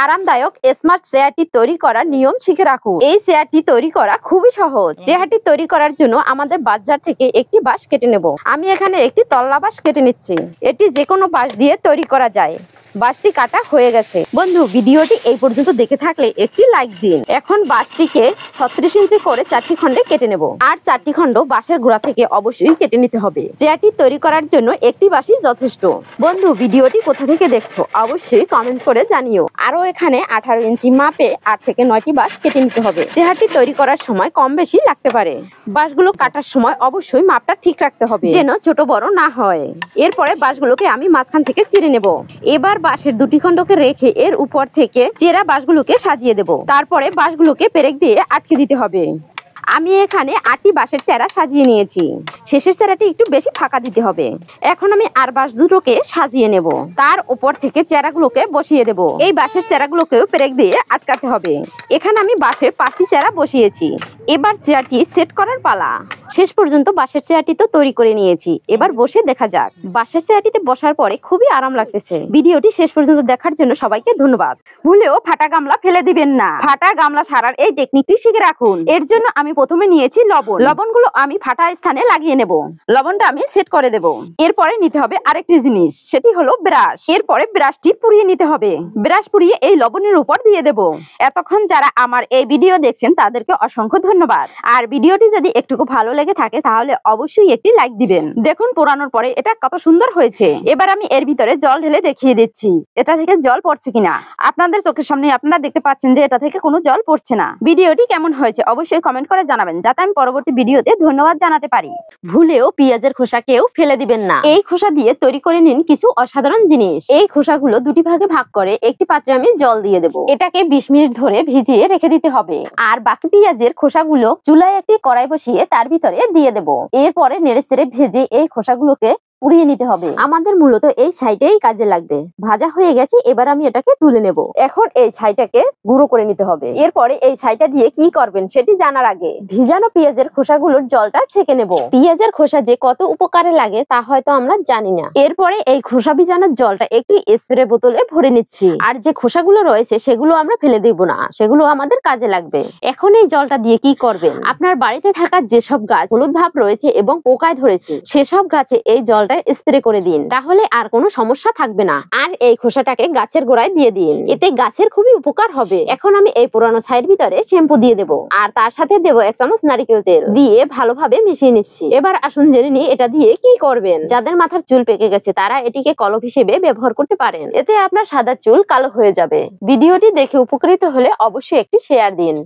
আরামদায়ক স্মার্ট চেয়ারটি তৈরি করার নিয়ম শিখে রাখুন। এই চেয়ারটি তৈরি করা খুবই সহজ। চেয়ারটি তৈরি করার জন্য আমাদের বাজার থেকে একটি বাঁশ কেটে নেব। আমি এখানে একটি তল্লা বাঁশ কেটে নিচ্ছি। এটি যে কোনো বাঁশ দিয়ে তৈরি করা যায়। বাঁশটি কাটা হয়ে গেছে। বন্ধু, ভিডিওটি এই পর্যন্ত দেখে থাকলে একটি লাইক দিন। এখন বাঁশটিকে 36 ইঞ্চি করে 4টি খণ্ডে কেটে নেব। আর 4টি খণ্ড বাঁশের গোড়া থেকে অবশ্যই কেটে নিতে হবে। চেয়ারটি তৈরি করার জন্য একটি বাঁশই যথেষ্ট। বন্ধু, ভিডিওটি কোথা থেকে দেখছো অবশ্যই কমেন্ট করে জানিও। আরো এখানে 18 ইঞ্চি মাপে 8 থেকে 9টি বাঁশ কেটে নিতে হবে। চেয়ারটি তৈরি করার সময় কম বেশি লাগতে পারে। বাঁশগুলো কাটার সময় অবশ্যই মাপটা ঠিক রাখতে হবে, যেন ছোট বড় না হয়। এরপরে বাঁশগুলোকে আমি মাঝখান থেকে চিরে নেব। এবার বাঁশের 2টি খণ্ডকে রেখে এর উপর থেকে চেরা বাঁশগুলোকে সাজিয়ে দেব। তারপরে বাঁশগুলোকে পেরেক দিয়ে আটকে দিতে হবে। আমি এখানে 8টি বাঁশের চেরা সাজিয়ে নিয়েছি। শেষের চেরাটি একটু বেশি ফাঁকা দিতে হবে। এখন আমি আর বাঁশ দুটোকে সাজিয়ে নেব। তার উপর থেকে চেরাগুলোকে বসিয়ে দেব। এই বাঁশের চেরাগুলোকেও পেরেক দিয়ে আটকাতে হবে। এখানে আমি বাঁশের 5টি চেরা বসিয়েছি। এবার চেয়ারটি সেট করার পালা। শেষ পর্যন্ত বাঁশের চেয়ারটি তো তৈরি করে নিয়েছি। এবার বসে দেখা যাক। বাঁশের চেয়ারটিতে বসার পরে খুবই আরাম লাগতেছে। ভিডিওটি শেষ পর্যন্ত দেখার জন্য সবাইকে ধন্যবাদ। ভুলেও ফাটা গামলা ফেলে দিবেন না। ফাটা গামলা সারার এই টেকনিকটি শিখে রাখুন। এর জন্য আমি প্রথমে নিয়েছি লবণ। লবণগুলো আমি ফাটা স্থানে লাগিয়ে নেব। লবণটা আমি সেট করে দেব। এরপরে নিতে হবে আরেকটি জিনিস, সেটি হলো ব্রাশ। এরপরে ব্রাশটি পুড়িয়ে নিতে হবে। ব্রাশ পুড়িয়ে এই লবণের উপর দিয়ে দেব। এতক্ষণ যারা আমার এই ভিডিও দেখছেন তাদেরকে অসংখ্য ধন্যবাদ। আর ভিডিওটি যদি একটুকু ভালো লেগে থাকে তাহলে অবশ্যই একটি লাইক দিবেন। দেখুন পোড়ানোর পরে এটা কত সুন্দর হয়েছে। এবার আমি এর ভিতরে জল ঢেলে দেখিয়ে দিচ্ছি এটা থেকে জল পড়ছে কিনা। আপনাদের চোখের সামনে আপনারা দেখতে পাচ্ছেন যে এটা থেকে কোনো জল পড়ছে না। ভিডিওটি কেমন হয়েছে অবশ্যই কমেন্ট করে জানাবেন, যাতে আমি পরবর্তী ভিডিওতে ধন্যবাদ জানাতে পারি। ভুলেও পেঁয়াজের খোসাকেও ফেলে দিবেন না। এই খোসা দিয়ে তৈরি করে নিন কিছু অসাধারণ জিনিস। এই খোসাগুলো 2টি ভাগে ভাগ করে একটি পাত্রে আমি জল দিয়ে দেব। এটাকে 20 মিনিট ধরে ভিজিয়ে রেখে দিতে হবে। আর বাকি পেঁয়াজের খোসাগুলো চুলায় একটি কড়াই বসিয়ে তার ভিতরে দিয়ে দেব। এরপরে নেড়েচেড়ে ভেজে এই খোসাগুলোকে পুড়িয়ে নিতে হবে। আমাদের মূলত এই ছাইটাই কাজে লাগবে। ভাজা হয়ে গেছে, এবার আমি এটাকে তুলে নেব। এখন এই ছাইটাকে গুঁড়ো করে নিতে হবে। এরপরে এই ছাইটা দিয়ে কি করবেন সেটি জানার আগে ভিজানো পেঁয়াজের খোসাগুলোর জলটা ছেঁকে নেব। পেঁয়াজের খোসা যে কত উপকারে লাগে তা হয়তো আমরা জানি না। এরপরে এই খোসা ভিজানোর জলটা একটি স্প্রে বোতলে ভরে নিচ্ছি। আর যে খোসাগুলো রয়েছে সেগুলো আমরা ফেলে দেব না, সেগুলো আমাদের কাজে লাগবে। এখন এই জলটা দিয়ে কি করবেন, আপনার বাড়িতে থাকা যেসব গাছ হলুদ ভাব রয়েছে এবং পোকায় ধরেছে সেসব গাছে এই জল স্প্রে করে দিন, তাহলে আর কোনো সমস্যা থাকবে না। আর এই খোসাটাকে গাছের গোড়ায় দিয়ে দিন, এতে গাছের খুবই উপকার হবে। এখন আমি এই পুরানো ছাইয়ের ভিতরে শ্যাম্পু দিয়ে দেব। আর তার সাথে দেব 1 চামচ নারকেল তেল দিয়ে ভালোভাবে মিশিয়ে নিচ্ছি। এবার আসুন জেনে নিই এটা দিয়ে কি করবেন। যাদের মাথার চুল পেকে গেছে তারা এটিকে কলপ হিসেবে ব্যবহার করতে পারেন। এতে আপনার সাদা চুল কালো হয়ে যাবে। ভিডিওটি দেখে উপকৃত হলে অবশ্যই একটি শেয়ার দিন।